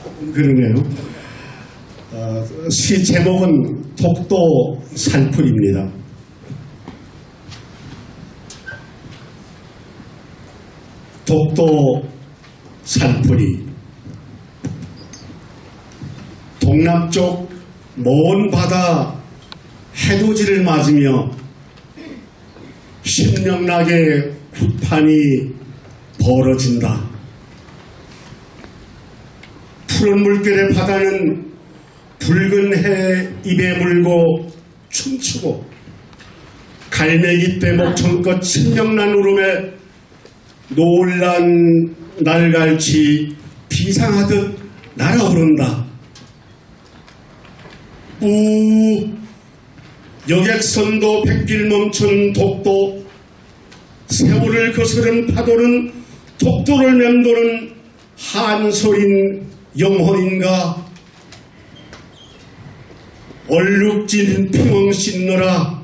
조금 그러네요. 시 제목은 독도 살풀입니다. 독도 살풀이 동남쪽 먼 바다 해돋이를 맞으며 심령나게 구판이 벌어진다. 푸른 물결의 바다는 붉은 해 입에 물고 춤추고 갈매기 떼 목청껏 신명난 울음에 놀란 날갈치 비상하듯 날아오른다. 여객선도 백길 멈춘 독도, 세월을 거스른 파도는 독도를 맴도는 한솔인 영혼인가? 얼룩진 평엉 씻느라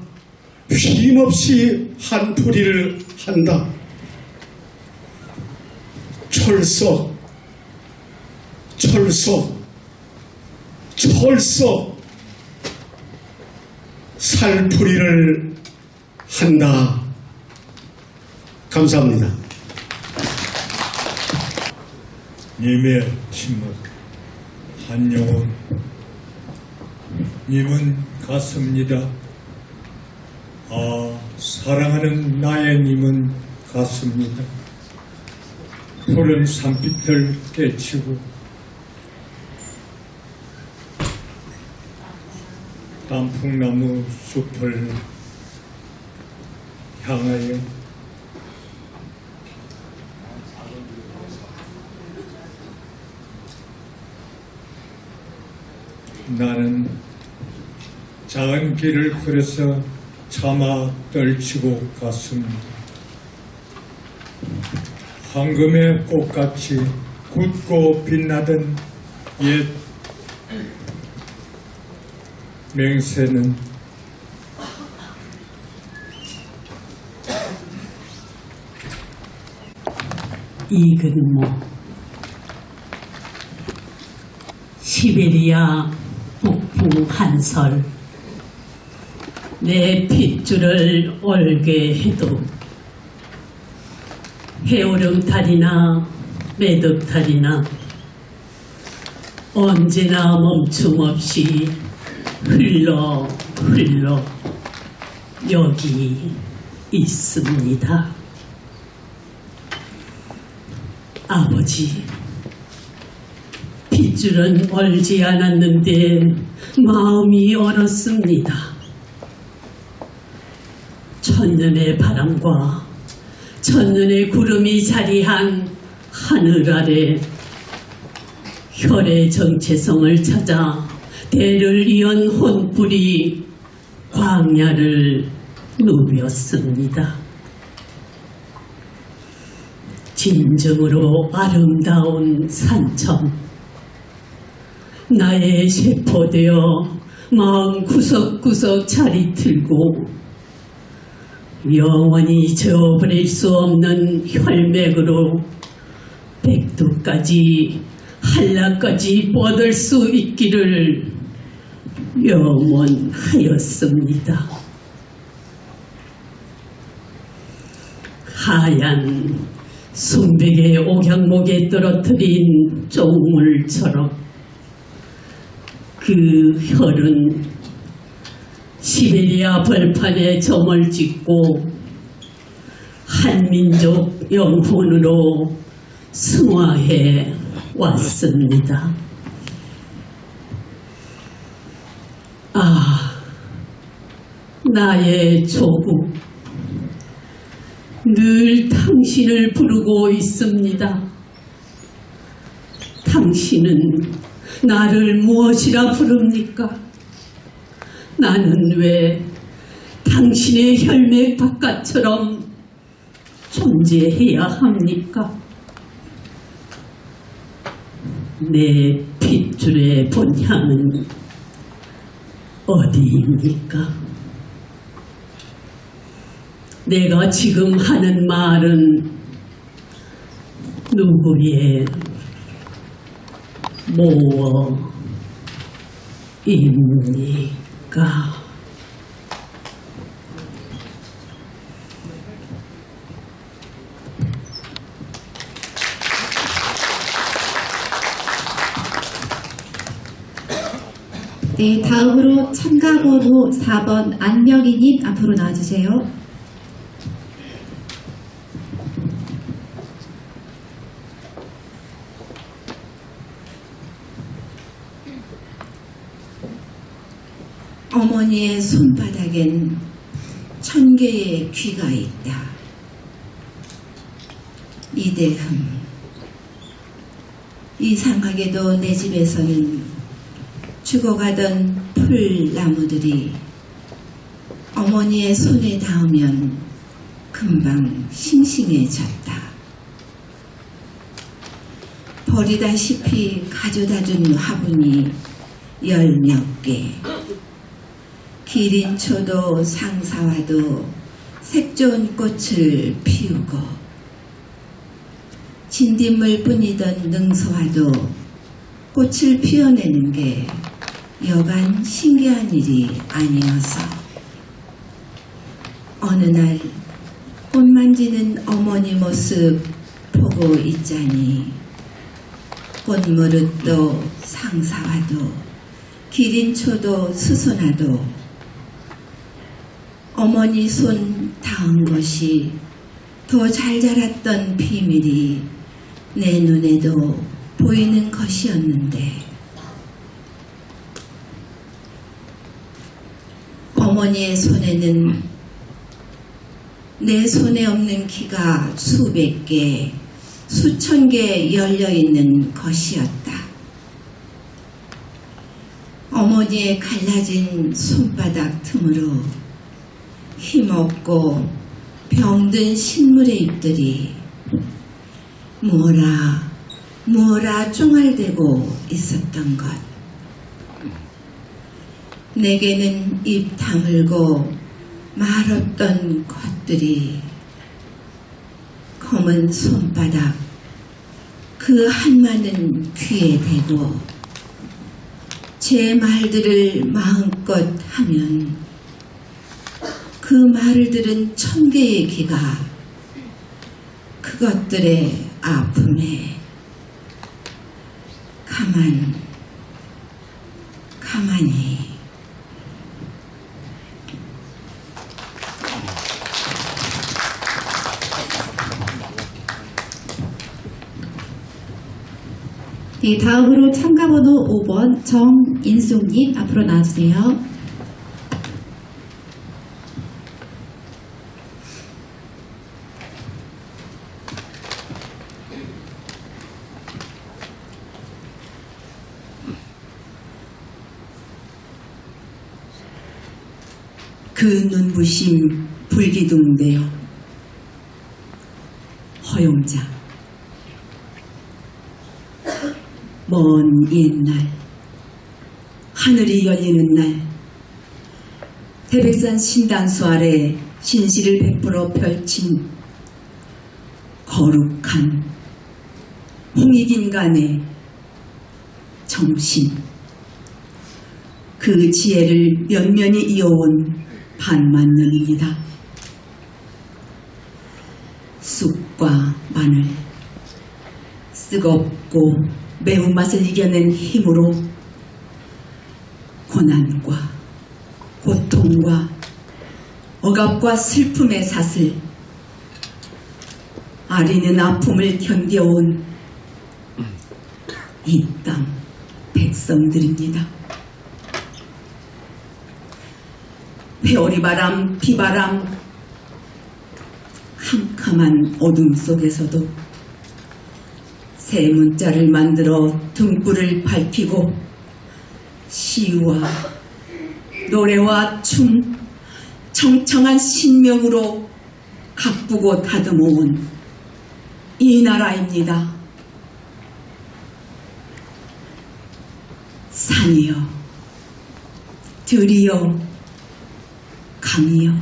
쉼없이 한풀이를 한다. 철석, 철석, 철석, 살풀이를 한다. 감사합니다. 님의 침묵, 한영혼. 님은 같습니다. 사랑하는 나의 님은 같습니다. 푸른 산빛을 깨치고 단풍나무 숲을 향하여 나는 작은 길을 걸어서 차마 떨치고 갔습니다. 황금의 꽃같이 굳고 빛나던 옛 맹세는 이근모 시베리아 북부 한설 내 핏줄을 얼게 해도 해오름달이나 매듭달이나 언제나 멈춤없이 흘러 여기 있습니다. 아버지, 핏줄은 얼지 않았는데 마음이 얼었습니다. 천년의 바람과 천년의 구름이 자리한 하늘 아래 혈의 정체성을 찾아 대를 이은 혼불이 광야를 누볐습니다. 진정으로 아름다운 산천, 나의 세포되어 마음 구석구석 자리 틀고 영원히 저어버릴 수 없는 혈맥으로 백두까지 한라까지 뻗을 수 있기를 염원하였습니다. 하얀 순백의 옥양목에 떨어뜨린 쪽물처럼 그 혈은 시베리아 벌판에 점을 찍고 한민족 영혼으로 승화해 왔습니다. 나의 조국, 늘 당신을 부르고 있습니다. 당신은 나를 무엇이라 부릅니까? 나는 왜 당신의 혈맥 바깥처럼 존재해야 합니까? 내 핏줄의 본향은 어디입니까? 내가 지금 하는 말은 누구의 뭐입니까? 네, 다음으로 참가번호 4번 안명희님 앞으로 나와주세요. 어머니의 손바닥엔 1000개의 귀가 있다. 이대흠. 이상하게도 내 집에서는 죽어가던 풀나무들이 어머니의 손에 닿으면 금방 싱싱해졌다. 버리다시피 가져다준 화분이 10몇 개. 기린초도 상사와도 색좋은 꽃을 피우고 진딧물 뿐이던 능소와도 꽃을 피워내는 게 여간 신기한 일이 아니어서 어느 날 꽃 만지는 어머니 모습 보고 있자니 꽃무릇도 상사와도 기린초도 수소나도 어머니 손 닿은 것이 더 잘 자랐던 비밀이 내 눈에도 보이는 것이었는데 어머니의 손에는 내 손에 없는 키가 수백 개, 수천 개 열려있는 것이었다. 어머니의 갈라진 손바닥 틈으로 힘없고 병든 식물의 잎들이 무어라 쫑알대고 있었던 것. 내게는 입 다물고 말없던 것들이 검은 손바닥 그 한마는 귀에 대고 제 말들을 마음껏 하면 그 말을 들은 1000개의 귀가 그것들의 아픔에 가만히 네, 다음으로 참가번호 5번 정인숙님 앞으로 나와주세요. 그 눈부심 불기둥대요. 허용자. 먼 옛날 하늘이 열리는 날 태백산 신단수 아래 신시를 베풀어 펼친 거룩한 홍익인간의 정신 그 지혜를 면면히 이어온 반만능입니다. 쑥과 마늘 뜨겁고 매운맛을 이겨낸 힘으로 고난과 고통과 억압과 슬픔의 사슬 아리는 아픔을 견뎌온 이 땅 백성들입니다. 회오리바람, 비바람, 캄캄한 어둠 속에서도 새 문자를 만들어 등불을 밝히고 시와 노래와 춤, 청청한 신명으로 가꾸고 다듬어온 이 나라입니다. 산이여, 들이여, 강이여,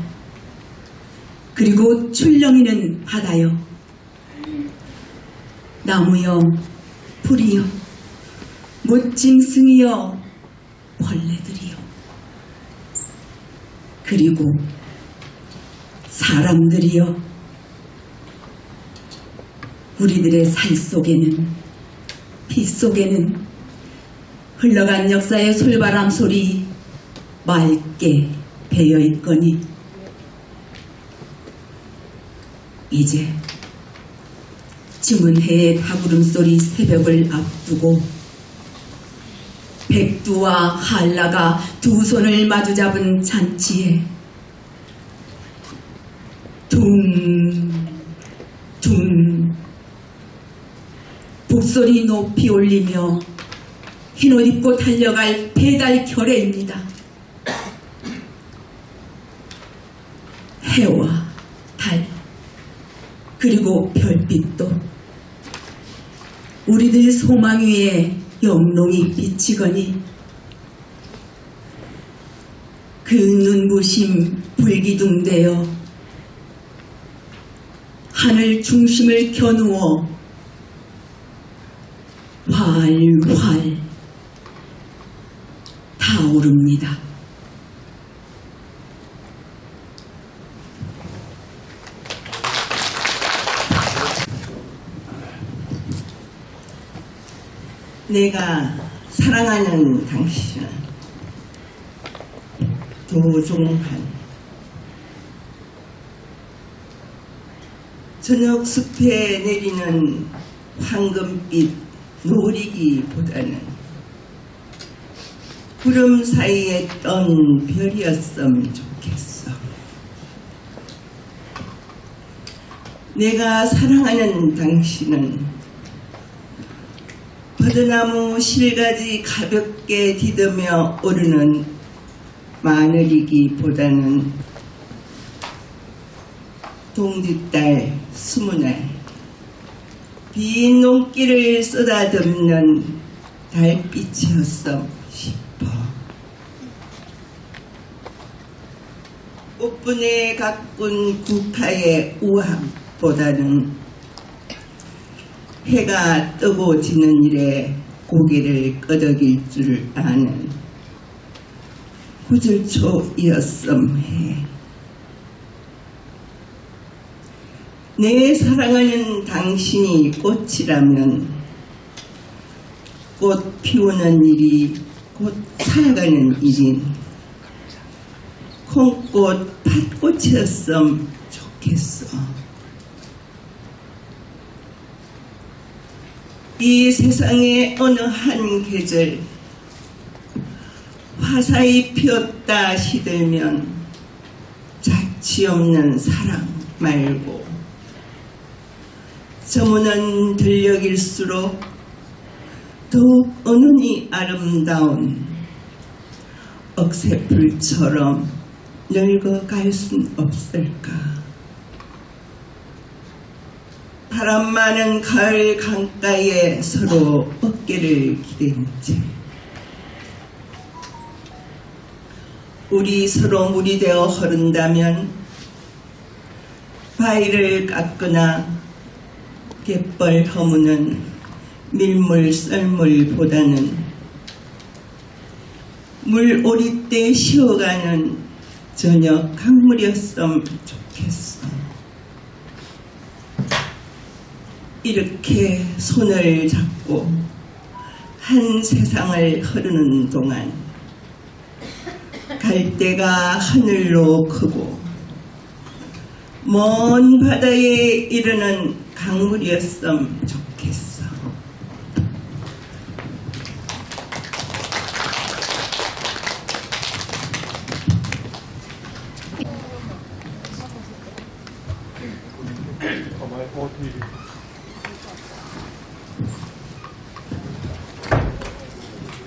그리고 출렁이는 바다여, 나무여, 풀이여, 못짐승이여 벌레들이여 그리고 사람들이여 우리들의 살 속에는 피 속에는 흘러간 역사의 솔바람 소리 맑게 배어 있거니 이제 주문해의 다구름소리 새벽을 앞두고 백두와 한라가 두 손을 마주잡은 잔치에 둥둥 북소리 높이 올리며 흰옷 입고 달려갈 배달 결례입니다. 해와 달 그리고 별빛도 우리들 소망 위에 영롱히 비치거니 그 눈부심 불기둥되어 하늘 중심을 겨누어 활활 타오릅니다. 내가 사랑하는 당신은 도종환. 저녁 숲에 내리는 황금빛 노리기보다는 구름 사이에 떤 별이었으면 좋겠어. 내가 사랑하는 당신은 버드나무 실가지 가볍게 디디며 오르는 마늘이기보다는 동짓달 20날 빈 농길을 쏟아덮는 달빛이었어 싶어. 꽃분에 가꾼 국화의 우함보다는 해가 뜨고 지는 일에 고개를 끄덕일 줄 아는 구절초이었음 해. 내 사랑하는 당신이 꽃이라면 꽃 피우는 일이 곧 살아가는 일인 콩꽃 팥꽃이었음 좋겠어. 이 세상의 어느 한 계절 화사히 피었다 시들면 자취 없는 사랑 말고 저무는 들녘일수록 더욱 은은히 아름다운 억새풀처럼 늙어갈 순 없을까. 바람 많은 가을 강가에 서로 어깨를 기댄 채 우리 서로 물이 되어 흐른다면 바위를 깎거나 갯벌 허무는 밀물 썰물보다는 물 오리 때 쉬어가는 저녁 강물이었으면 좋겠어. 이렇게 손을 잡고 한 세상을 흐르는 동안 갈대가 하늘로 크고 먼 바다에 이르는 강물이었으면 좋겠어.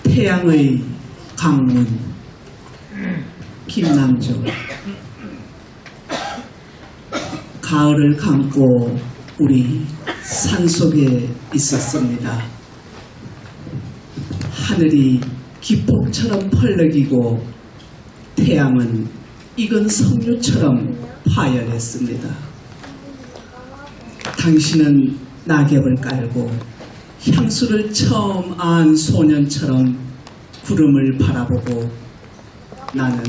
태양의 강문 김남주. 가을을 감고 우리 산속에 있었습니다. 하늘이 기폭처럼 펄럭이고 태양은 익은 석류처럼 파열했습니다. 당신은 낙엽을 깔고 향수를 처음 안 소년처럼 구름을 바라보고 나는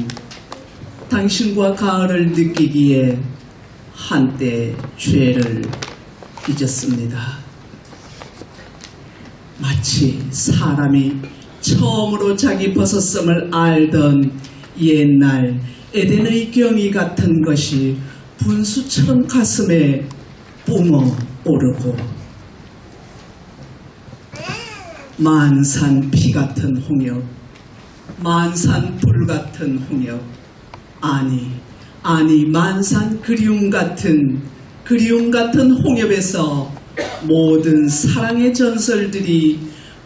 당신과 가을을 느끼기에 한때 죄를 잊었습니다. 마치 사람이 처음으로 자기 벗었음을 알던 옛날 에덴의 경이 같은 것이 분수처럼 가슴에 뿜어 오르고 만산 피 같은 홍역, 만산 불 같은 홍역, 아니 만산 그리움 같은 홍역에서 모든 사랑의 전설들이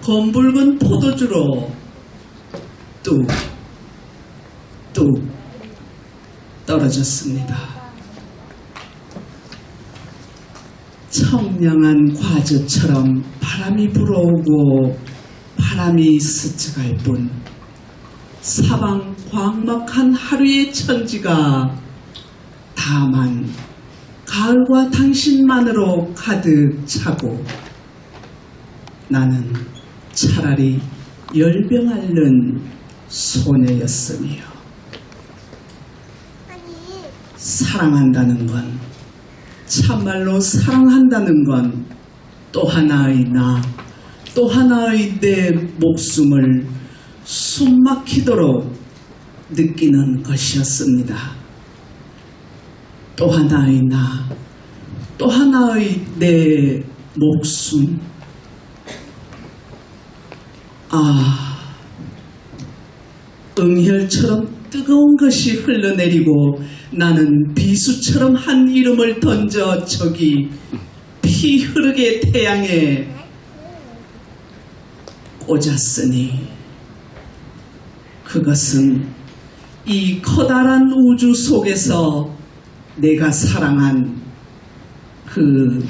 검붉은 포도주로 뚝뚝 떨어졌습니다. 청량한 과즙처럼 바람이 불어오고 바람이 스쳐갈 뿐 사방 광막한 하루의 천지가 다만 가을과 당신만으로 가득 차고 나는 차라리 열병 앓는 소녀였으며 사랑한다는 건 참말로 사랑한다는 건 또 하나의 또 하나의 내 목숨을 숨막히도록 느끼는 것이었습니다. 또 하나의 또 하나의 내 목숨. 응혈처럼 뜨거운 것이 흘러내리고 나는 비수처럼 한 이름을 던져 저기 피 흐르게 태양에 꽂았으니 그것은 이 커다란 우주 속에서 내가 사랑한 그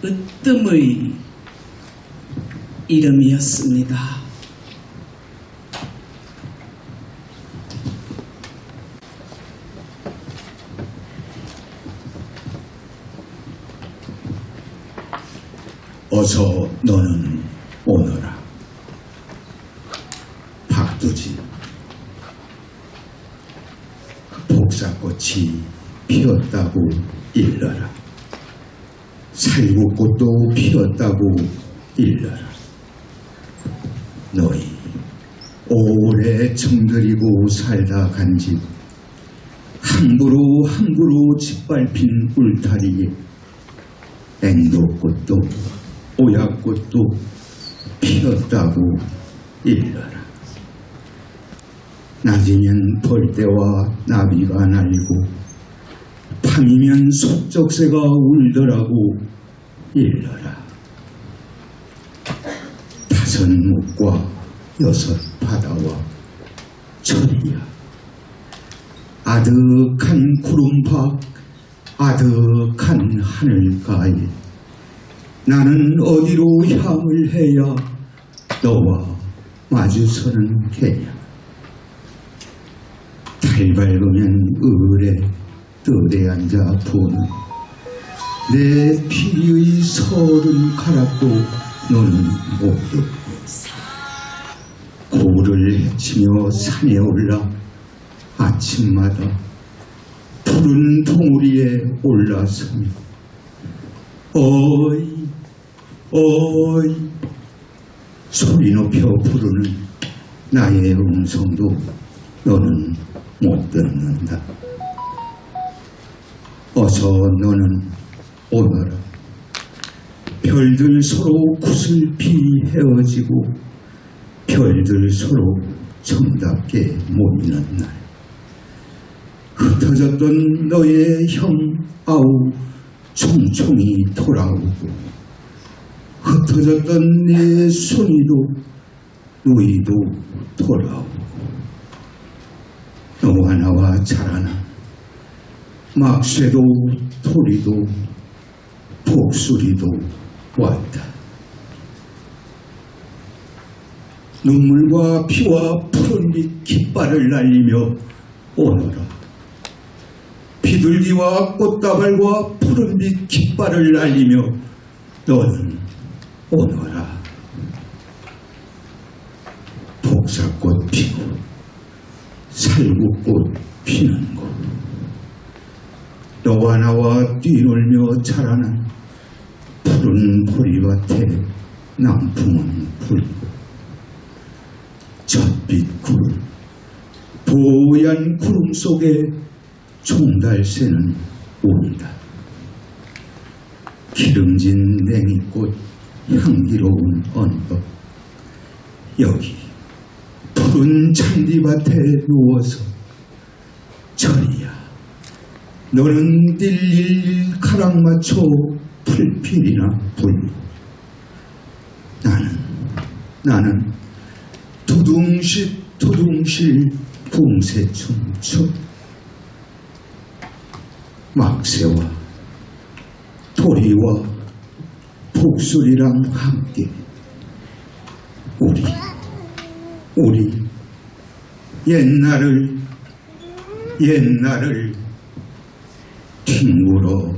으뜸의 이름이었습니다. 어서 너는 오너라. 박두진. 복사꽃이 피었다고 일러라. 살구꽃도 피었다고 일러라. 너희 오래 정들이고 살다 간 집 함부로 짓밟힌 울타리에 앵도꽃도 오약꽃도 피었다고 일러라. 낮이면 벌떼와 나비가 날고 밤이면 속적새가 울더라고 일러라. 5 묵과 6 바다와 철이야. 아득한 구름 밖 아득한 하늘가에 나는 어디로 향을 해야 너와 마주서는 게냐. 달 밝으면 을에 뜰에 앉아 보는 내 피의 서른 가락도 너는 못 듣고 고를 헤치며 산에 올라 아침마다 푸른 봉우리에 올라서며 어이 어이 소리 높여 부르는 나의 음성도 너는 못 듣는다. 어서 너는 오너라. 별들 서로 구슬피 헤어지고 별들 서로 정답게 모이는 날, 흩어졌던 너의 형 아우 총총이 돌아오고 흩어졌던 내 손이도 누이도 돌아오고 너와 나와 자라나 막새도 토리도 복수리도 왔다. 눈물과 피와 푸른빛 깃발을 날리며 오너라. 비둘기와 꽃다발과 푸른빛 깃발을 날리며 너는 오너라. 복사꽃 피고 살구꽃 피는 곳, 너와 나와 뛰놀며 자라는 푸른 보리밭에 남풍은 불고 젖빛 구름, 보얀 구름 속에 총달새는 온다. 기름진 냉이꽃 향기로운 언덕, 여기 푸른 잔디밭에 누워서 저리야, 너는 딜릴 가락 맞춰 풀필이나 불고, 나는 두둥실 붕새춤 춰 막새와 도리와 복술이랑 함께 우리 옛날을 뒹굴어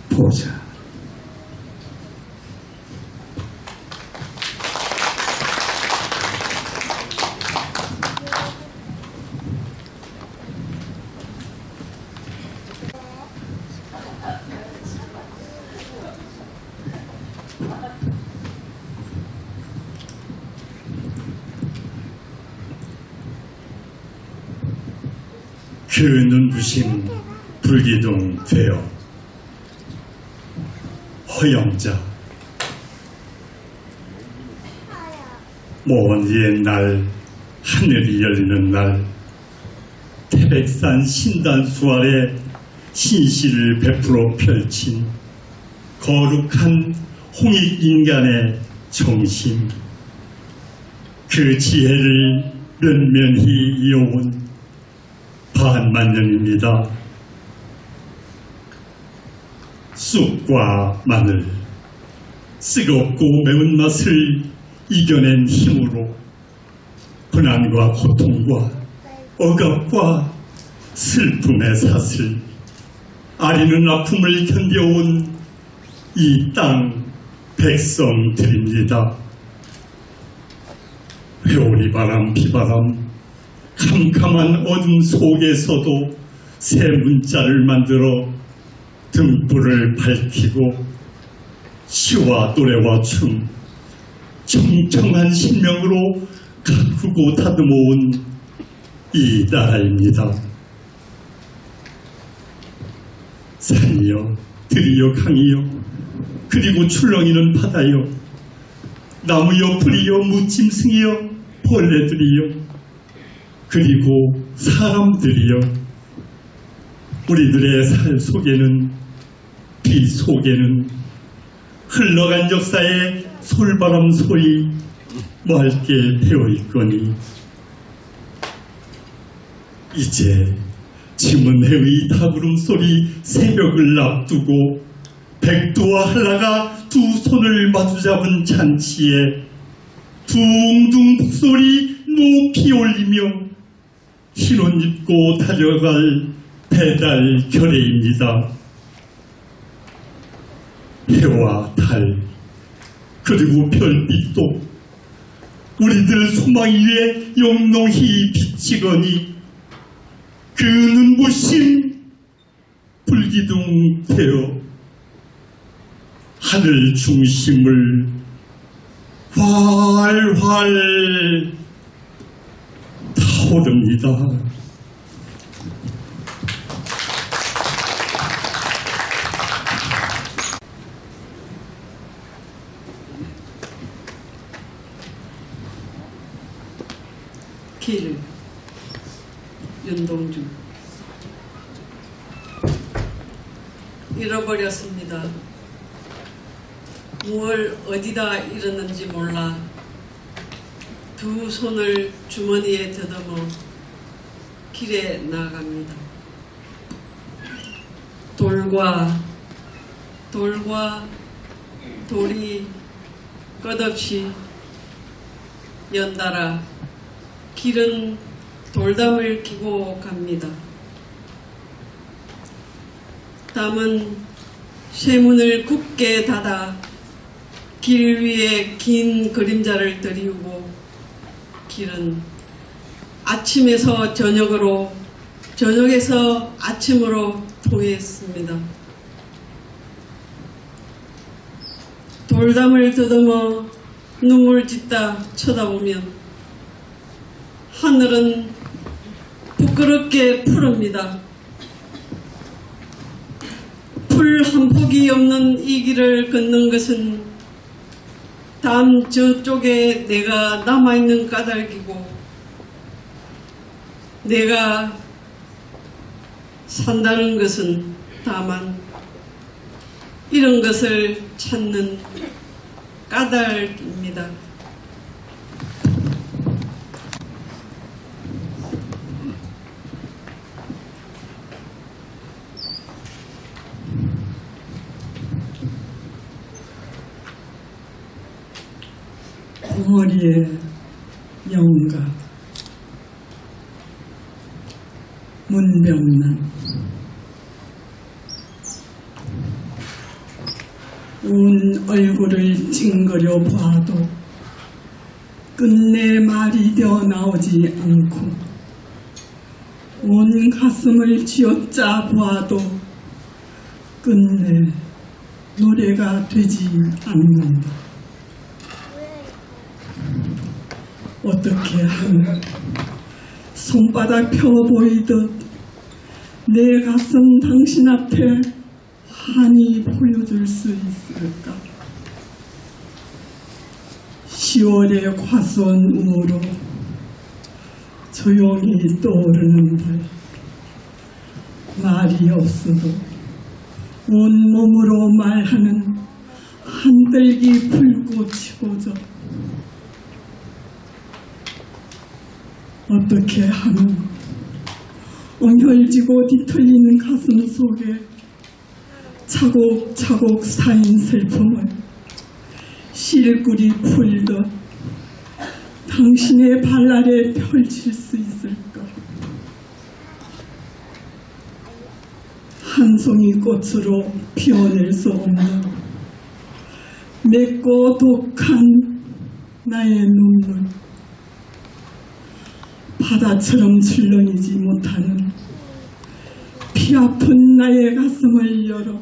보자. 그 눈부신 불기둥 되어 허영자 먼 옛날 하늘이 열리는 날 태백산 신단수 아래 신시를 베풀어 펼친 거룩한 홍익인간의 정신, 그 지혜를 면면히 이어온 반만년입니다. 쑥과 마늘, 쓰겁고 매운맛을 이겨낸 힘으로 고난과 고통과 억압과 슬픔의 사슬, 아리는 아픔을 견뎌온 이 땅 백성들입니다. 회오리 바람, 비바람, 캄캄한 어둠 속에서도 새 문자를 만들어 등불을 밝히고 시와 노래와 춤, 청청한 신명으로 가꾸고 다듬어온 이 나라입니다. 산이여, 들이여, 강이여, 그리고 출렁이는 바다여, 나무여, 풀이여, 무짐승이여, 벌레들이여, 그리고 사람들이여, 우리들의 살 속에는, 비 속에는 흘러간 역사의 솔바람 소리 맑게 배어있거니, 이제 지문해의 다구름 소리 새벽을 앞두고 백두와 한라가 두 손을 마주잡은 잔치에 둥둥 북소리 높이 올리며 흰옷 입고 달려갈 배달 결례입니다. 해와 달, 그리고 별빛도 우리들 소망 위에 영롱히 비치거니 그 눈부신 불기둥 되어 하늘 중심을 활활 타오릅니다. 길 윤동주 잃어버렸습니다. 무얼 어디다 잃었는지 몰라 두 손을 주머니에 더듬어 길에 나아갑니다. 돌과 돌이 끝없이 연달아 길은 돌담을 끼고 갑니다. 담은 쇠문을 굳게 닫아 길 위에 긴 그림자를 들이우고 길은 아침에서 저녁으로, 저녁에서 아침으로 통했습니다. 돌담을 더듬어 눈물 짓다 쳐다보면 하늘은 부끄럽게 푸릅니다. 풀 한 폭이 없는 이 길을 걷는 것은 담 저쪽에 내가 남아있는 까닭이고 내가 산다는 것은 다만 이런 것을 찾는 까닭입니다. 벙어리의 영가 문병란. 온 얼굴을 찡그려 봐도 끝내 말이 되어 나오지 않고 온 가슴을 쥐어짜 보아도 끝내 노래가 되지 않는다. 어떻게 하면 손바닥 펴 보이듯 내 가슴 당신 앞에 환히 보여줄 수 있을까? 10월의 과수원 우로 조용히 떠오르는 달, 말이 없어도 온몸으로 말하는 한들기 불꽃이고저 어떻게 하면 엉혈지고 뒤틀리는 가슴 속에 차곡차곡 쌓인 슬픔을 실꿀이 풀듯 당신의 발 아래 펼칠 수 있을까? 한 송이 꽃으로 피워낼 수 없는 맵고 독한 나의 눈물, 바다처럼 출렁이지 못하는 피 아픈 나의 가슴을 열어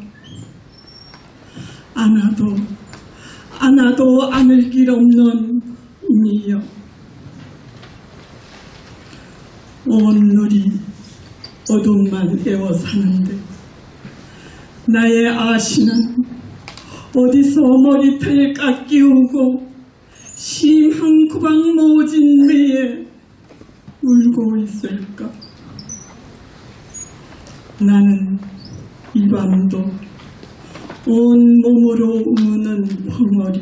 안아도 안을 길 없는 이여, 온 눈이 어둠만 애워 사는데 나의 아씨는 어디서 머리털 깎이우고 심한 구방 모진 매에 울고 있을까? 나는 이 밤도 온몸으로 우는 벙어리,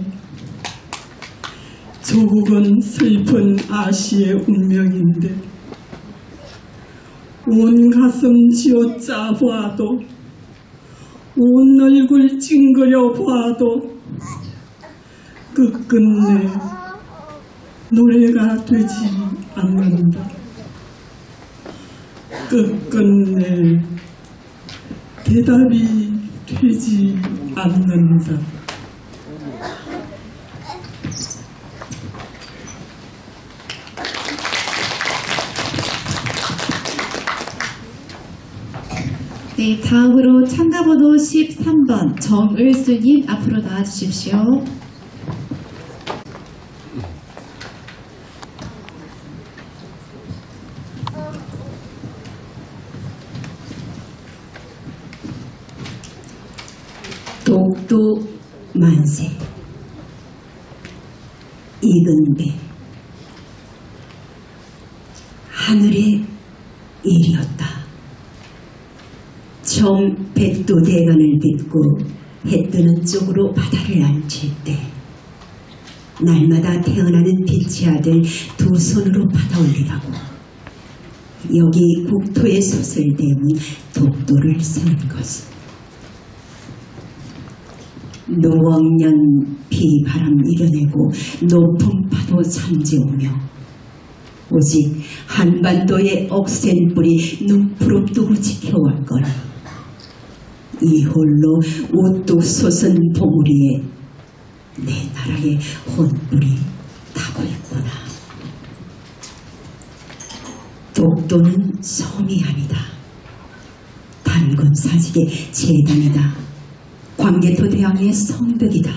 조국은 슬픈 아시의 운명인데 온 가슴 쥐어짜 보아도 온 얼굴 찡그려 보아도 끝끝내 노래가 되지 않는다. 끝끝내 대답이 되지 않는다. 네, 다음으로 참가번호 13번 정을수님 앞으로 나와주십시오. 독도 만세, 익은 배, 하늘의 일이었다. 처음 백두대간을 딛고 해 뜨는 쪽으로 바다를 앉힐 때 날마다 태어나는 빛의 아들 두 손으로 받아 올리라고 여기 국토의 솥을 대문 독도를 세운 것은 노억년 비바람 이겨내고 높은 파도 잠재우며 오직 한반도의 억센 뿌리 눈푸릅 두고 지켜왔거니 이 홀로 우뚝 솟은 봉우리에 내 나라의 혼불이 타고 있구나. 독도는 섬이 아니다. 단군 사직의 재단이다. 광개토 대왕의 성벽이다.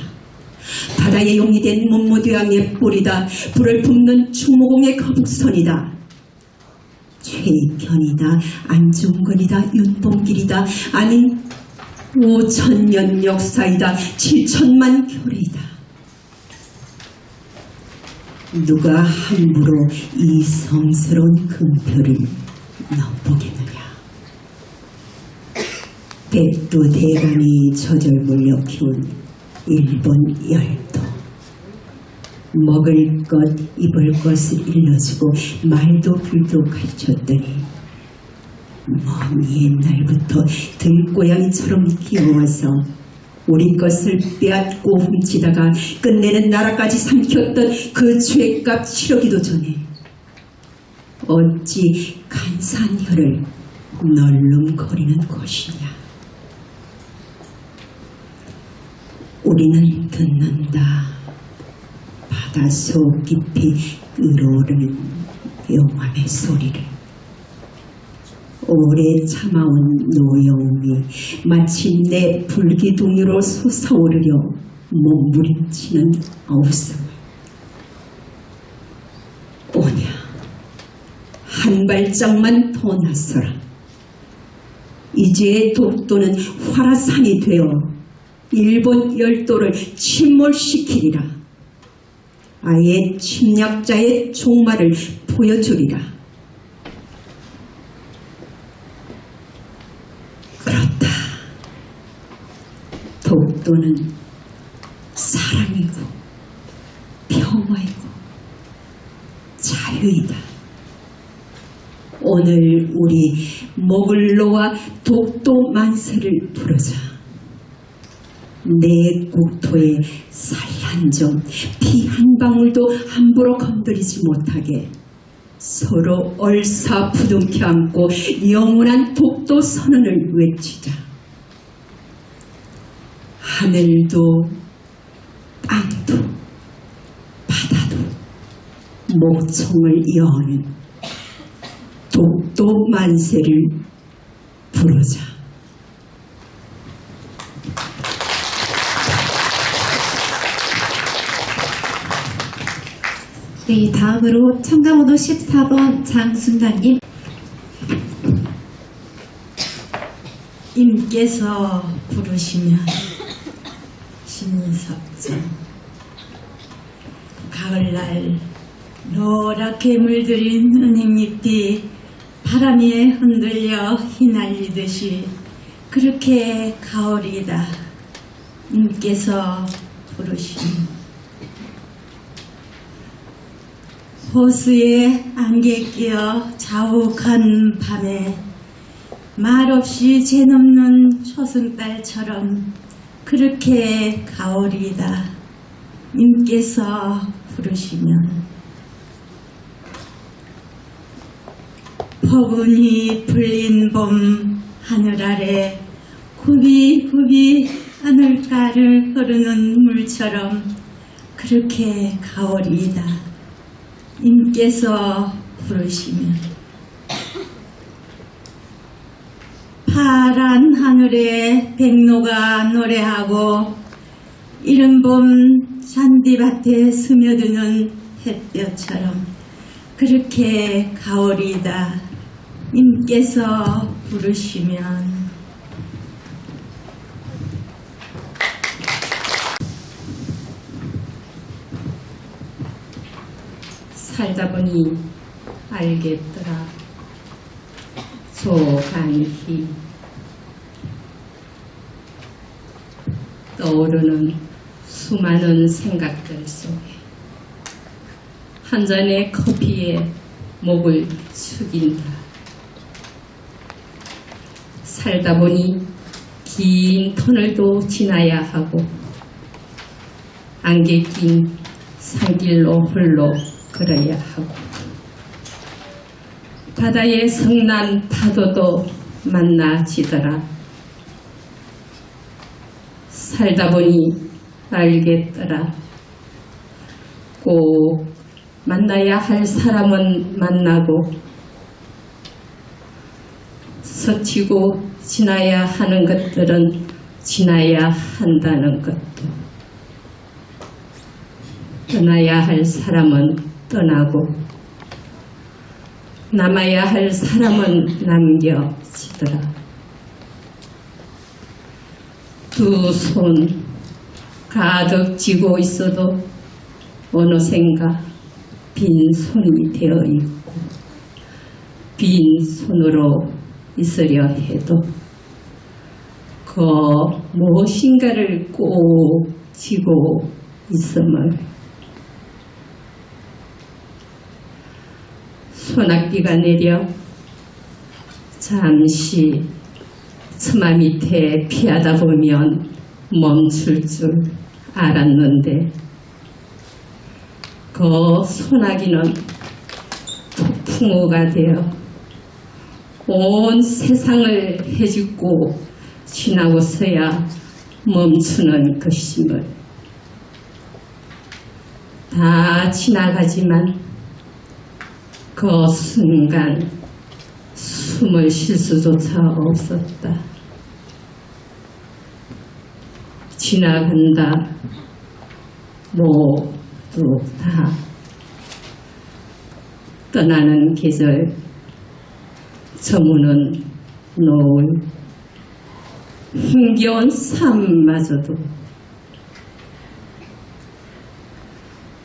바다에 용이된 문무대왕의 뿔이다. 불을 뿜는 충무공의 거북선이다. 최익현이다. 안중근이다. 윤봉길이다. 아닌 5,000년 역사이다. 7천만 교례이다. 누가 함부로 이 성스러운 금표를 넘보겠느냐. 백두 대간이 저절 물려 키운 일본 열도. 먹을 것 입을 것을 일러주고 말도 불도 가르쳤더니 먼 옛날부터 들고양이처럼 기어와서 우리 것을 빼앗고 훔치다가 끝내는 나라까지 삼켰던 그 죄값 치르기도 전에 어찌 간사한 혀를 널름거리는 것이냐. 우리는 듣는다. 바닷속 깊이 끓어오르는 용암의 소리를. 오래 참아온 노여움이 마침내 불기둥으로 솟아오르려 몸부림치는 어우성을. 오냐, 한 발짝만 더 나서라. 이제 독도는 화라산이 되어 일본 열도를 침몰시키리라. 아예 침략자의 종말을 보여주리라. 그렇다. 독도는 사랑이고 평화이고 자유이다. 오늘 우리 목을 놓아 독도 만세를 부르자. 내 국토의 살 한 점, 피 한 방울도 함부로 건드리지 못하게 서로 얼싸부둥켜 안고 영원한 독도 선언을 외치자. 하늘도 땅도 바다도 목청을 여는 독도 만세를 부르자. 네, 다음으로 청가번호 14번 장순단님. 임께서 부르시면 신석정. 가을날 노랗게 물들인 은행잎이 바람에 흔들려 휘날리듯이 그렇게 가을이다. 임께서 부르시면 호수에 안개 끼어 자욱한 밤에 말없이 재넘는 초승달처럼 그렇게 가을이다. 님께서 부르시면 포근히 불린 봄 하늘 아래 굽이굽이 하늘가를 흐르는 물처럼 그렇게 가을이다. 님께서 부르시면 파란 하늘에 백로가 노래하고 이른 봄 잔디밭에 스며드는 햇볕처럼 그렇게 가을이다. 님께서 부르시면 살다 보니 알겠더라. 소강희. 떠오르는 수많은 생각들 속에 한 잔의 커피에 목을 숙인다. 살다 보니 긴 터널도 지나야 하고 안개 낀 산길로 홀로 걸어야 하고 바다의 성난 파도도 만나지더라. 살다 보니 알겠더라. 꼭 만나야 할 사람은 만나고 스치고 지나야 하는 것들은 지나야 한다는 것도, 떠나야 할 사람은 떠나고 남아야 할 사람은 남겨지더라. 두 손 가득 쥐고 있어도 어느샌가 빈손이 되어 있고, 빈손으로 있으려 해도 그 무엇인가를 꼭 쥐고 있음을, 소낙비가 내려 잠시 처마 밑에 피하다 보면 멈출 줄 알았는데, 그 소나기는 폭풍우가 되어 온 세상을 헤집고 지나고서야 멈추는 것임을. 다 지나가지만 그 순간 숨을 쉴 수조차 없었다. 지나간다. 모두 다 떠나는 계절, 저무는 노을, 힘겨운 삶마저도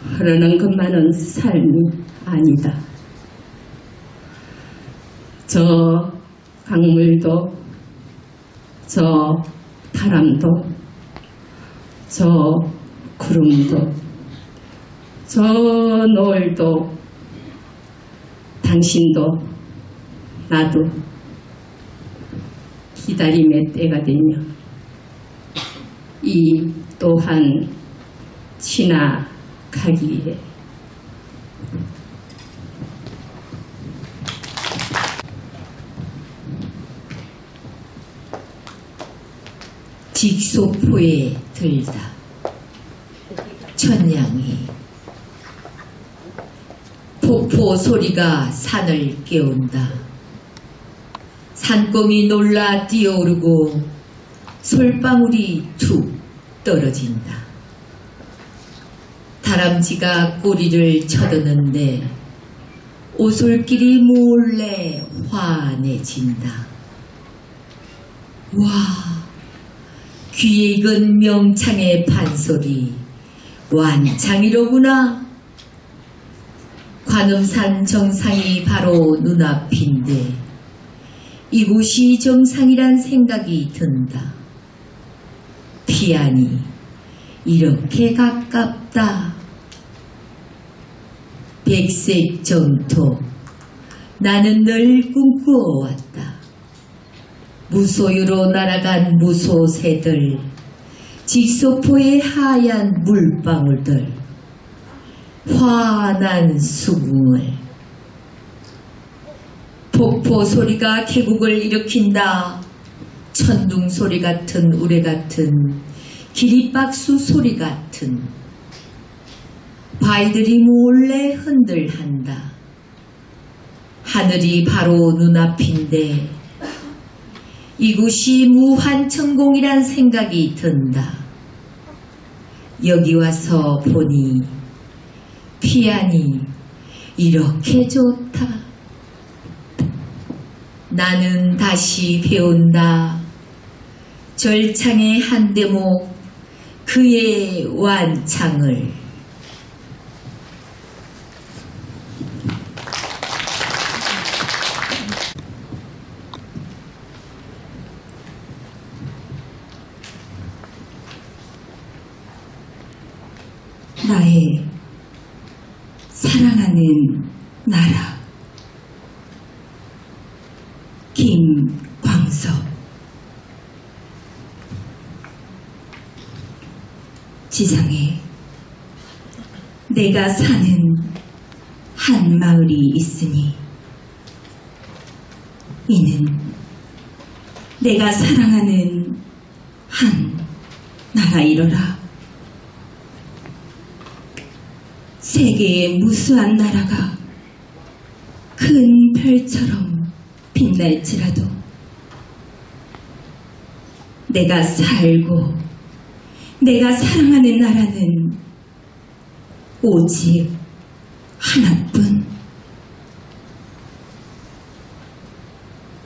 흐르는 것만은 삶이 아니다. 저 강물도, 저 바람도, 저 구름도, 저 노을도, 당신도, 나도 기다림의 때가 되며 이 또한 지나가기에 직소포에 들다. 천냥이 폭포 소리가 산을 깨운다. 산꽁이 놀라 뛰어오르고 솔방울이 툭 떨어진다. 다람쥐가 꼬리를 쳐드는데 오솔길이 몰래 환해진다. 와, 귀에 익은 명창의 판소리, 완창이로구나. 관음산 정상이 바로 눈앞인데 이곳이 정상이란 생각이 든다. 피안이 이렇게 가깝다. 백색 정토, 나는 늘 꿈꾸어왔다. 무소유로 날아간 무소새들, 직소포의 하얀 물방울들, 환한 수궁을. 폭포 소리가 계곡을 일으킨다. 천둥 소리 같은 우레 같은 기립박수 소리 같은 바위들이 몰래 흔들한다. 하늘이 바로 눈앞인데 이곳이 무한천공이란 생각이 든다. 여기 와서 보니 피안이 이렇게 좋다. 나는 다시 배운다. 절창의 한 대목 그의 완창을. 나의 사랑하는 나라. 김광석. 지상에 내가 사는 한 마을이 있으니 이는 내가 사랑하는 한 나라이로라. 세계의 무수한 나라가 큰 별처럼 빛날지라도 내가 살고 내가 사랑하는 나라는 오직 하나뿐.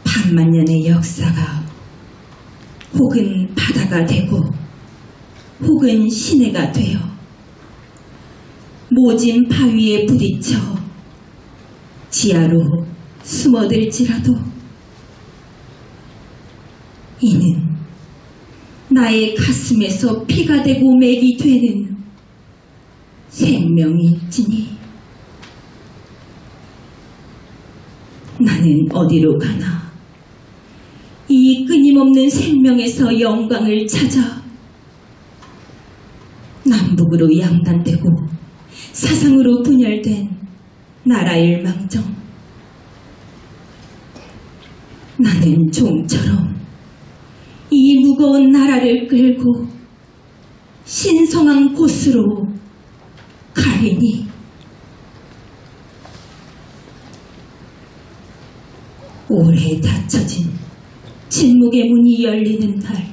반만 년의 역사가 혹은 바다가 되고 혹은 시내가 되어 모진 바위에 부딪혀 지하로 숨어들지라도 이는 나의 가슴에서 피가 되고 맥이 되는 생명일지니 나는 어디로 가나 이 끊임없는 생명에서 영광을 찾아 남북으로 양단되고 사상으로 분열된 나라일망정 나는 종처럼 이 무거운 나라를 끌고 신성한 곳으로 가리니 오래 닫혀진 침묵의 문이 열리는 날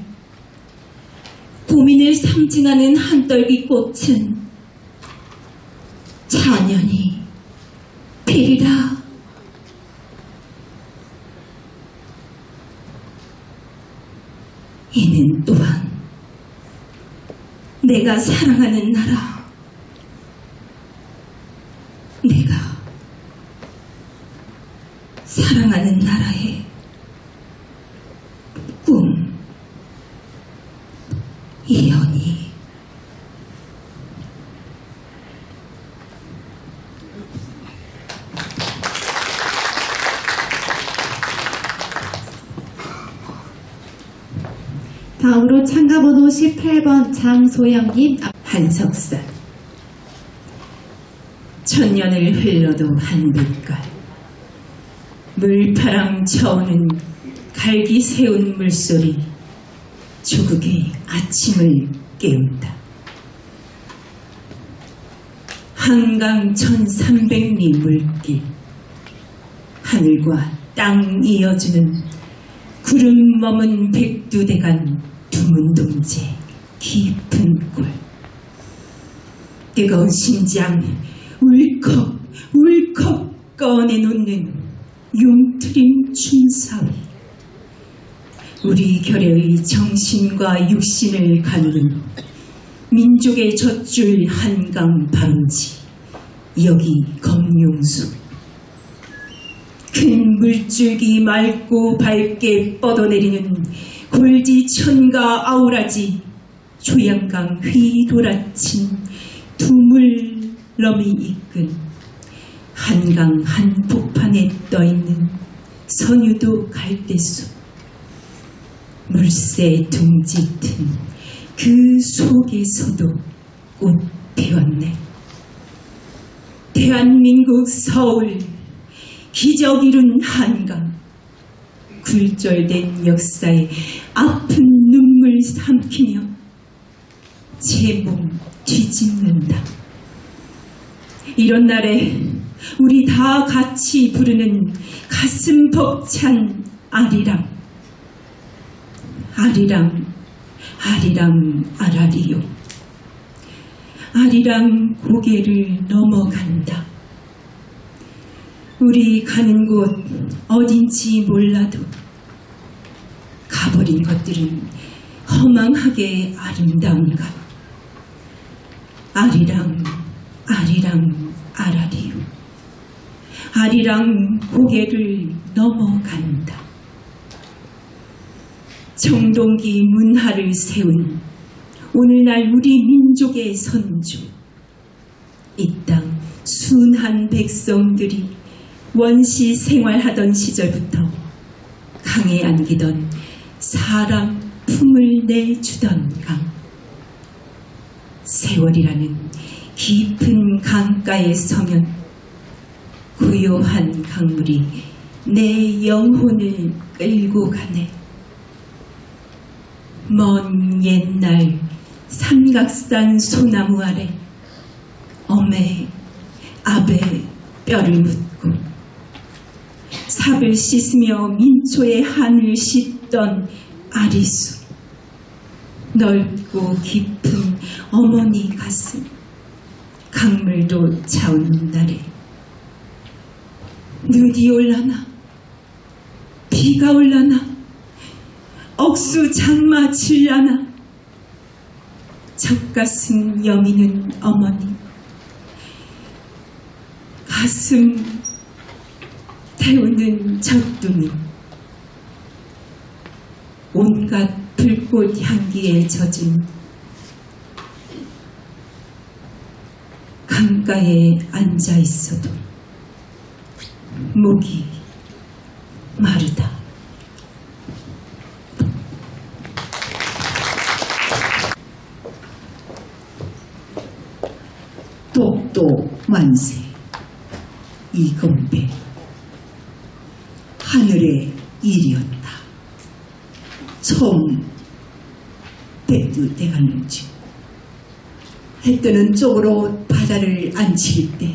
고민을 상징하는 한떨기 꽃은 찬연히 피리라. 이는 또한 내가 사랑하는 나라, 내가 사랑하는 나라의 꿈이여니. 다음으로 참가번호 18번 장소영님. 한석산 천년을 흘러도 한 빛깔 물파랑 쳐오는 갈기 세운 물소리 조국의 아침을 깨운다. 한강 1300리 물길 하늘과 땅 이어주는 구름 머문 백두대간 두문동제 깊은 골 뜨거운 심장 울컥 울컥 꺼내놓는 용트림 춤사위 우리 결의의 정신과 육신을 가누는 민족의 젖줄 한강 바른지 여기 검용수 큰 물줄기 맑고 밝게 뻗어내리는 골지천가 아우라지 조양강 휘돌아친 두물럼이 이끈 한강 한복판에 떠있는 선유도 갈대숲 물새 둥짓은 그 속에서도 꽃 피웠네. 대한민국 서울 기적 이룬 한강 굴절된 역사에 아픈 눈물 삼키며 제 몸 뒤집는다. 이런 날에 우리 다 같이 부르는 가슴 벅찬 아리랑 아리랑 아리랑 아라리요 아리랑 고개를 넘어간다. 우리 가는 곳 어딘지 몰라도 가버린 것들은 허망하게 아름다운가. 아리랑 아리랑 아라리요 아리랑 고개를 넘어간다. 정동기 문화를 세운 오늘날 우리 민족의 선조 이 땅 순한 백성들이 원시 생활하던 시절부터 강에 안기던 사람 품을 내주던 강 세월이라는 깊은 강가에 서면 고요한 강물이 내 영혼을 끌고 가네. 먼 옛날 삼각산 소나무 아래 어메 아베 뼈를 묻고 삽을 씻으며 민초의 한을 씻던 아리수 넓고 깊은 어머니 가슴, 강물도 차오는 날에 눈이 올라나 비가 올라나 억수 장마 질라나 젖가슴 여미는 어머니, 가슴 태우는 젖둥이, 온갖 불꽃 향기에 젖은 강가에 앉아 있어도 목이 마르다. 똑똑 만세 이건배, 하늘의 일이었다. 처음 백두대간을 짓고 해 뜨는 쪽으로 바다를 안칠 때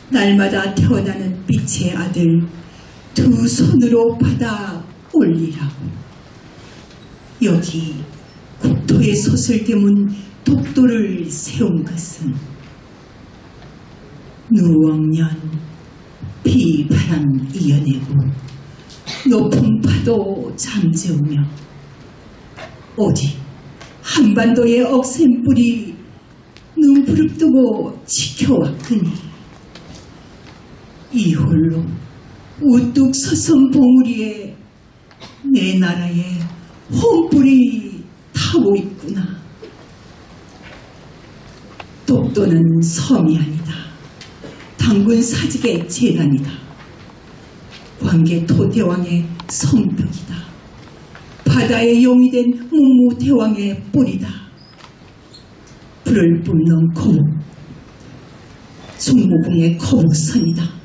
날마다 태어나는 빛의 아들 두 손으로 받아 올리라고. 여기 국토의 솥을 대문 독도를 세운 것은 누억년 비바람 이어내고 높은 파도 잠재우며 오직 한반도의 억센 뿌리 눈부릅 뜨고 지켜왔으니 이 홀로 우뚝 서선 봉우리에 내 나라의 혼불이 타고 있구나. 독도는 섬이 아니다. 당군 사직의 재단이다. 광개토 대왕의 성벽이다. 바다의 용이 된 문무 대왕의 뿌리다. 불을 뿜는 거북, 중무궁의 거북선이다.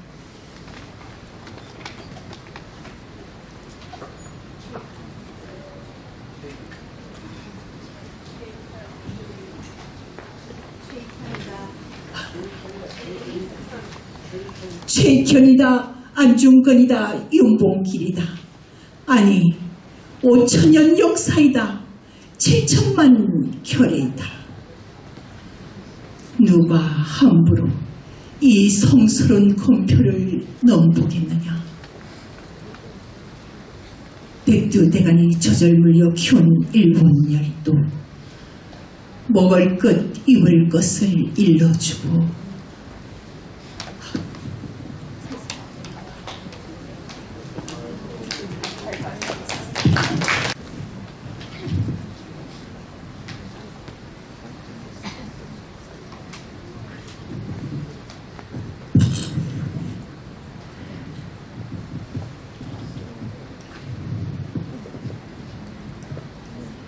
최견이다, 안중근이다, 윤봉길이다. 아니 5천년 역사이다. 7천만 결의이다. 누가 함부로 이 성스러운 공표를 넘보겠느냐. 백두대간이 저절물려 키운 일본 열도 먹을 것 입을 것을 일러주고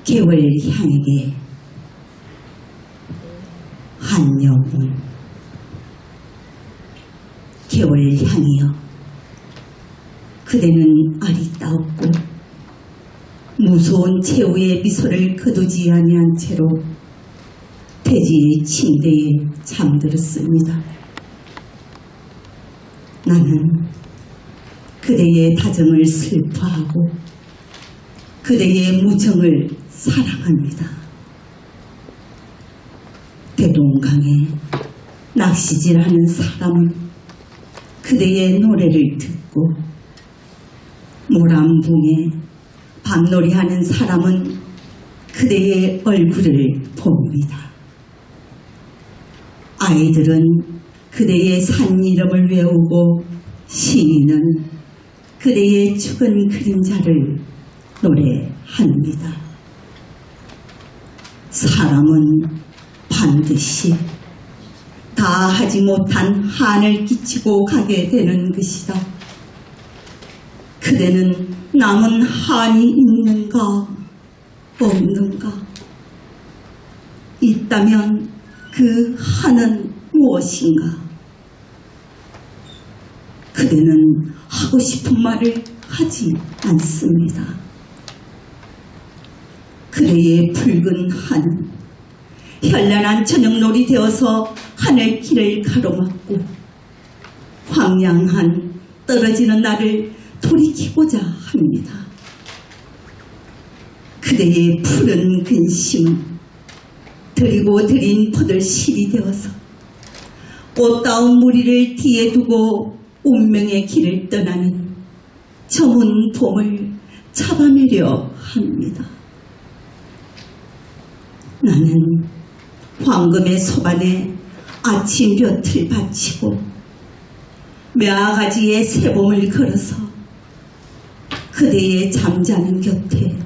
개월 향에게 한여봉. 개월 향이여, 그대는 아리따웠고 무서운 최후의 미소를 거두지 아니한 채로 태지 침대에 잠들었습니다. 나는 그대의 다정을 슬퍼하고 그대의 무정을 사랑합니다. 대동강에 낚시질하는 사람은 그대의 노래를 듣고 모란봉에 밤놀이하는 사람은 그대의 얼굴을 봅니다. 아이들은 그대의 산 이름을 외우고 시인은 그대의 죽은 그림자를 노래합니다. 사람은 반드시 다 하지 못한 한을 끼치고 가게 되는 것이다. 그대는 남은 한이 있는가 없는가? 있다면 그 한은 무엇인가? 그대는 하고 싶은 말을 하지 않습니다. 그대의 붉은 한은 현란한 저녁놀이 되어서 하늘길을 가로막고 황량한 떨어지는 날을 돌이키고자 합니다. 그대의 푸른 근심 드리고 드린 포들 실이 되어서 꽃다운 무리를 뒤에 두고 운명의 길을 떠나는 저문 봄을 잡아내려 합니다. 나는 황금의 소반에 아침 볕을 바치고 매화가지에 새봄을 걸어서 그대의 잠자는 곁에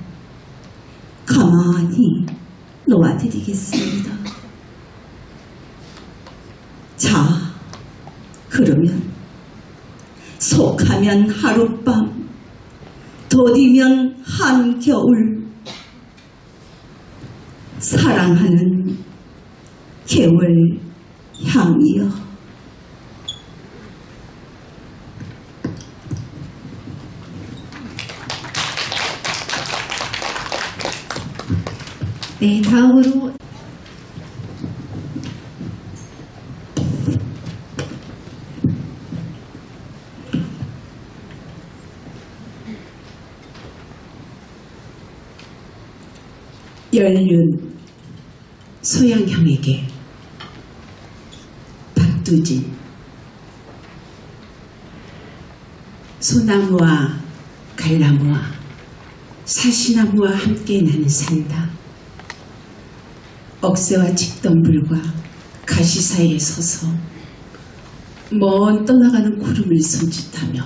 가만히 놓아드리겠습니다. 자, 그러면 속하면 하룻밤, 더디면 한겨울, 사랑하는 개월 향이여. 네, 다음으로 연륜 소양형에게 박두진. 소나무와 갈나무와 사시나무와 함께 나는 산다. 억새와 직덩불과 가시 사이에 서서 먼 떠나가는 구름을 손짓하며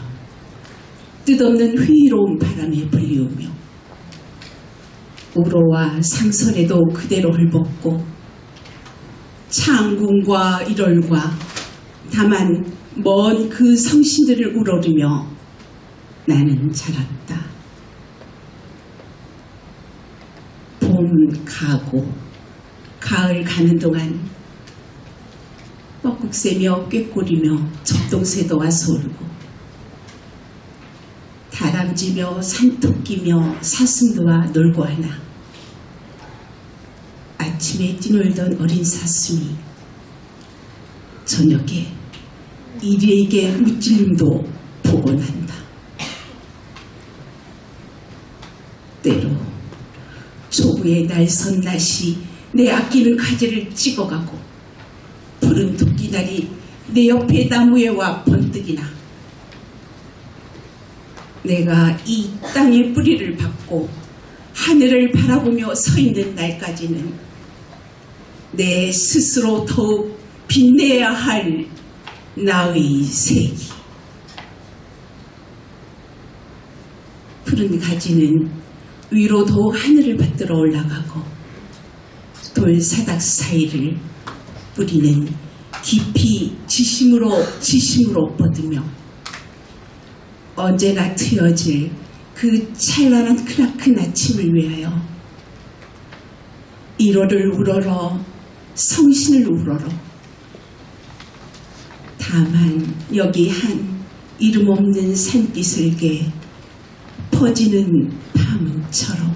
뜻없는 회의로운 바람에 불리우며 우로와 상선에도 그대로 헐벗고 창궁과 일월과 다만 먼 그 성신들을 우러르며 나는 자랐다. 봄 가고 가을 가는 동안 뻐꾹새며 꾀꼬리며 접동새도 와서 울고 다람쥐며 산토끼며 사슴도와 놀고 하나 아침에 뛰놀던 어린 사슴이 저녁에 이리에게 무찔림도 보곤 한다. 때로 조부의 날선 낫이 내 아끼는 가지를 찍어가고 푸른 토끼날이 내 옆에 나무에 와 번뜩이나 내가 이 땅의 뿌리를 받고 하늘을 바라보며 서 있는 날까지는 내 스스로 더욱 빛내야 할 나의 세기. 푸른 가지는 위로 더욱 하늘을 받들어 올라가고 돌사닥 사이를 뿌리는 깊이 지심으로 뻗으며 언제나 트여질 그 찬란한 크나큰 아침을 위하여 1월을 우러러 성신을 우러러 다만 여기 한 이름 없는 산기슭에 퍼지는 파문처럼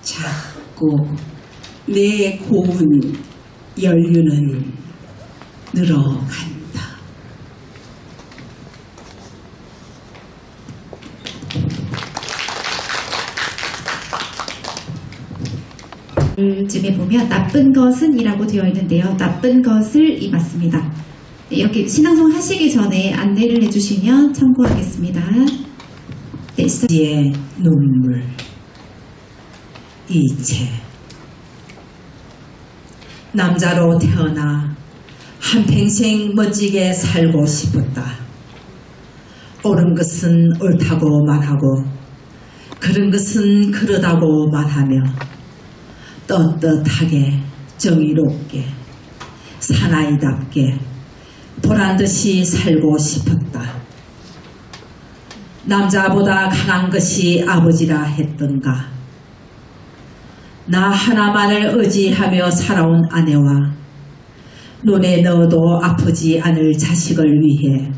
자꾸 내 고운 연륜은 늘어간다. 쯤에 보면 나쁜 것은 이라고 되어 있는데요. 나쁜 것을 이 맞습니다. 네, 이렇게 신앙송 하시기 전에 안내를 해주시면 참고하겠습니다. 네, 의 눈물 이체 남자로 태어나 한평생 멋지게 살고 싶었다. 옳은 것은 옳다고 말하고 그른 것은 그러다고 말하며 떳떳하게 정의롭게 사나이답게 보란듯이 살고 싶었다. 남자보다 강한 것이 아버지라 했던가. 나 하나만을 의지하며 살아온 아내와 눈에 넣어도 아프지 않을 자식을 위해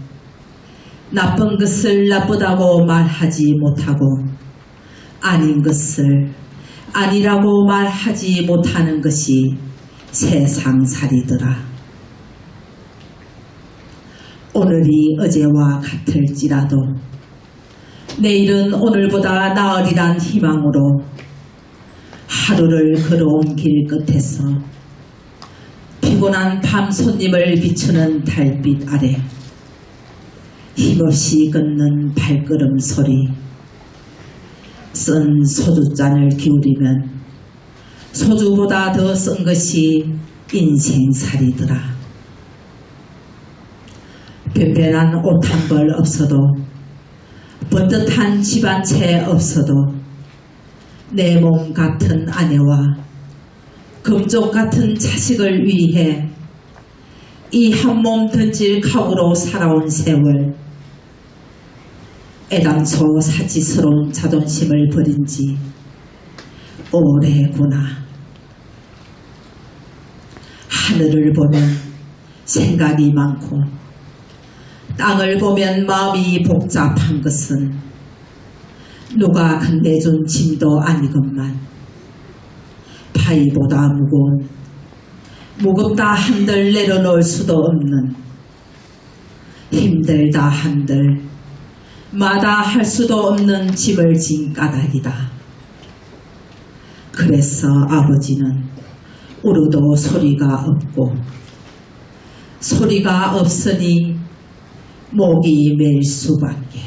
나쁜 것을 나쁘다고 말하지 못하고 아닌 것을 아니라고 말하지 못하는 것이 세상살이더라. 오늘이 어제와 같을지라도 내일은 오늘보다 나으리란 희망으로 하루를 걸어온 길 끝에서 피곤한 밤 손님을 비추는 달빛 아래 힘없이 걷는 발걸음 소리, 쓴 소주잔을 기울이면 소주보다 더 쓴 것이 인생살이더라. 변변한 옷 한 벌 없어도, 번듯한 집 한 채 없어도 내 몸 같은 아내와 금쪽 같은 자식을 위해 이 한 몸 던질 각오로 살아온 세월, 애당초 사치스러운 자존심을 버린 지 오래구나. 하늘을 보면 생각이 많고 땅을 보면 마음이 복잡한 것은 누가 건네준 짐도 아니건만 바위보다 무거운, 무겁다 한들 내려놓을 수도 없는, 힘들다 한들 마다할 수도 없는 짐을 진 까닭이다. 그래서 아버지는 울어도 소리가 없고, 소리가 없으니 목이 메일 수밖에.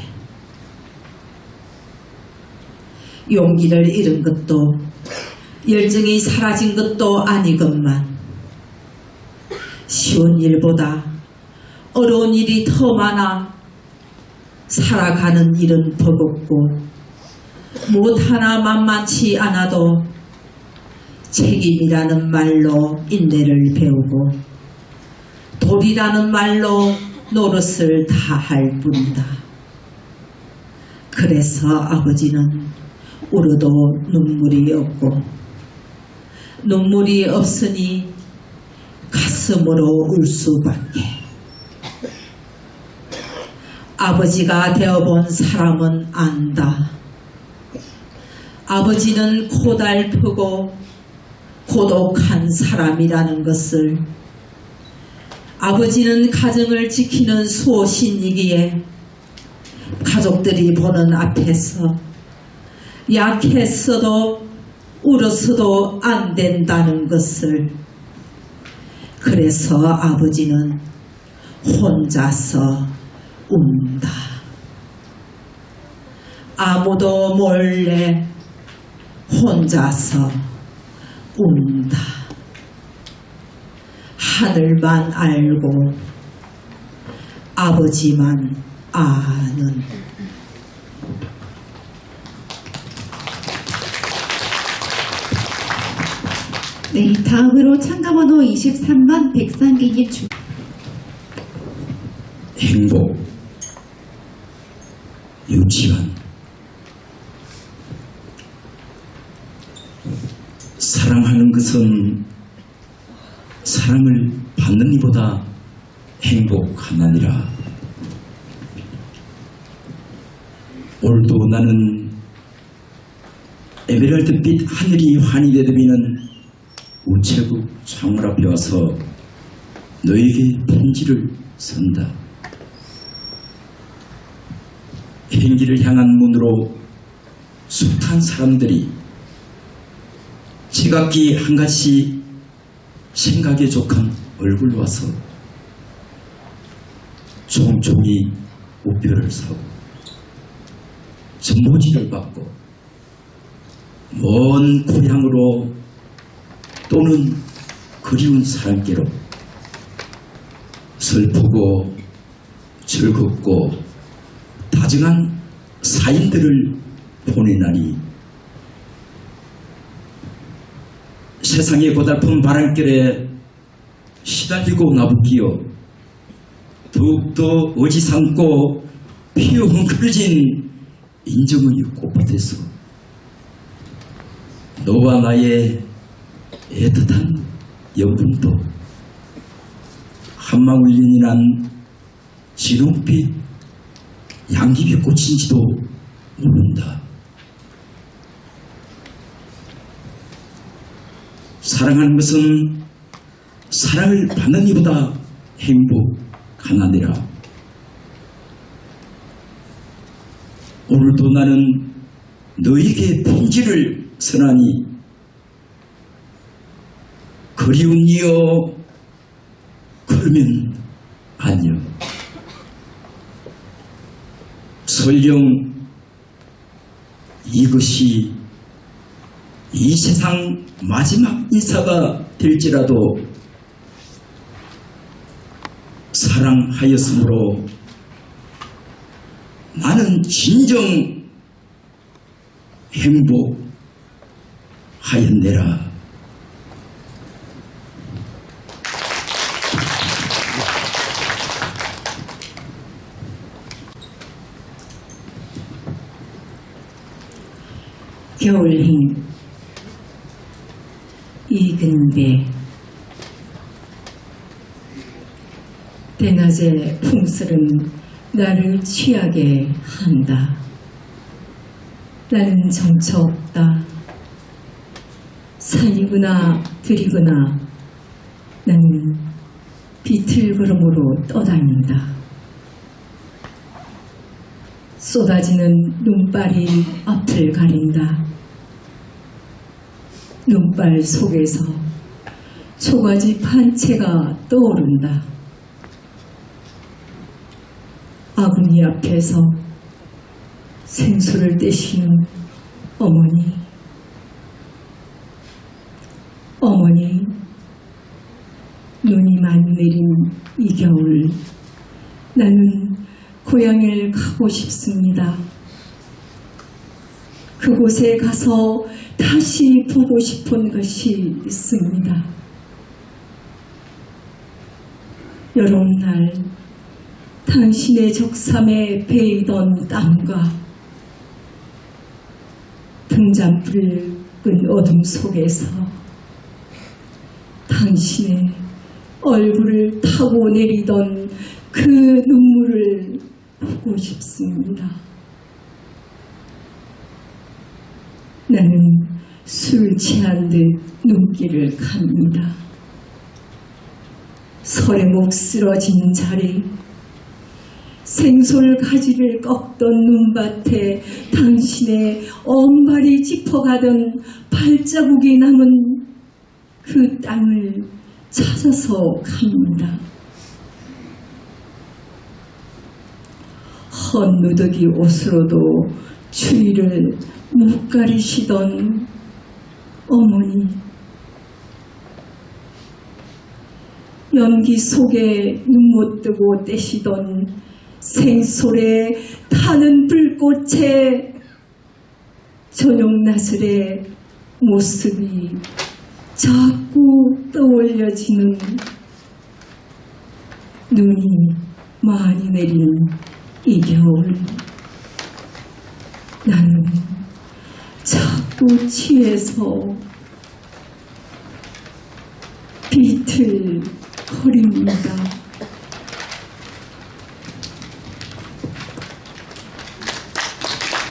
용기를 잃은 것도 열정이 사라진 것도 아니건만 쉬운 일보다 어려운 일이 더 많아 살아가는 일은 버겁고 무엇 하나 만만치 않아도 책임이라는 말로 인내를 배우고 도리라는 말로 노릇을 다할 뿐이다. 그래서 아버지는 울어도 눈물이 없고, 눈물이 없으니 가슴으로 울 수밖에. 아버지가 되어본 사람은 안다. 아버지는 고달프고 고독한 사람이라는 것을, 아버지는 가정을 지키는 수호신이기에 가족들이 보는 앞에서 약했어도 울어서도 안 된다는 것을, 그래서 아버지는 혼자서 운다. 아무도 몰래 혼자서 운다. 하늘만 알고 아버지만 아는. 네, 다음으로 참가번호 23번 백상기님 주. 행복, 유치원, 사랑하는 것은 사랑을 받는 이보다 행복하나니라. 오늘도 나는 에메랄드빛 하늘이 환히 내리는 우체국 창문 앞에 와서 너에게 편지를 쓴다. 행기를 향한 문으로 숱한 사람들이 지각기 한 가지 생각에 족한 얼굴로 와서 종종이 우표를 사고 전보지를 받고 먼 고향으로 또는 그리운 사람께로 슬프고 즐겁고 다정한 사인들을 보내나니 세상의 고달픈 바람결에 시달리고 나부끼어 더욱더 어지삼고 피 헝클어진 인정의 꽃밭에서 너와 나의 애틋한 여분도 한방울린이란 진홍빛 양귀비 꽃인지도 모른다. 사랑하는 것은 사랑을 받는 이보다 행복하나니라. 오늘도 나는 너에게 편지를 써나니 그리운 이여 그러면 안녕. 설령 이것이 이 세상 마지막 인사가 될지라도 사랑하였으므로 나는 진정 행복하였네라. 겨울행 이근배 대낮의 풍설은 나를 취하게 한다. 나는 정처 없다. 산이거나 들이거나 나는 비틀걸음으로 떠다닌다. 쏟아지는 눈발이 앞을 가린다. 눈발 속에서 초가지 판채가 떠오른다. 아궁이 앞에서 생수를 떼시는 어머니. 어머니, 눈이 많이 내린 이 겨울 나는 고향을 가고 싶습니다. 그곳에 가서 다시 보고 싶은 것이 있습니다. 여름날 당신의 적삼에 베이던 땀과 등잔불을 끈 어둠 속에서 당신의 얼굴을 타고 내리던 그 눈물을 보고 싶습니다. 나는 술 취한 듯 눈길을 갑니다. 설에목 쓰러진 자리, 생솔 가지를 꺾던 눈밭에 당신의 엄발이 짚어가던 발자국이 남은 그 땅을 찾아서 갑니다. 헌누더기 옷으로도 추위를 못 가리시던 어머니. 연기 속에 눈 못 뜨고 떼시던 생솔에 타는 불꽃의 저녁 나슬의 모습이 자꾸 떠올려지는 눈이 많이 내린 이 겨울 나는 자꾸 취해서 비틀거립니다.